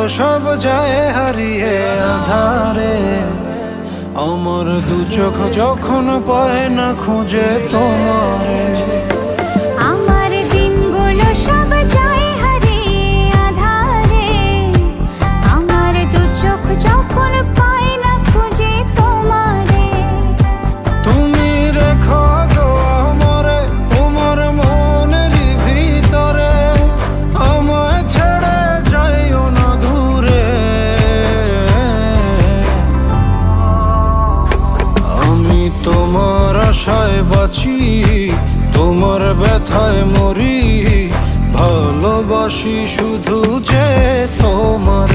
সব যায় হারিয়ে আধারে। আমার দু চোখ যখন পায় না খুঁজে তোমারে। আমার দিনগুলো সব যায় হারিয়ে আঁধারে। আমার দু চোখ যখন পায় না খুঁজে তোমারে। তুমি রেখো গো আমারে তোমার মনেরই ভিতরে, আমায় ছেড়ে যাইও না দূরে। আমি তোমার আশায় বাঁচি, তোমার ব্যথায় মরি, ভালোবাসি শুধু যে তোমার।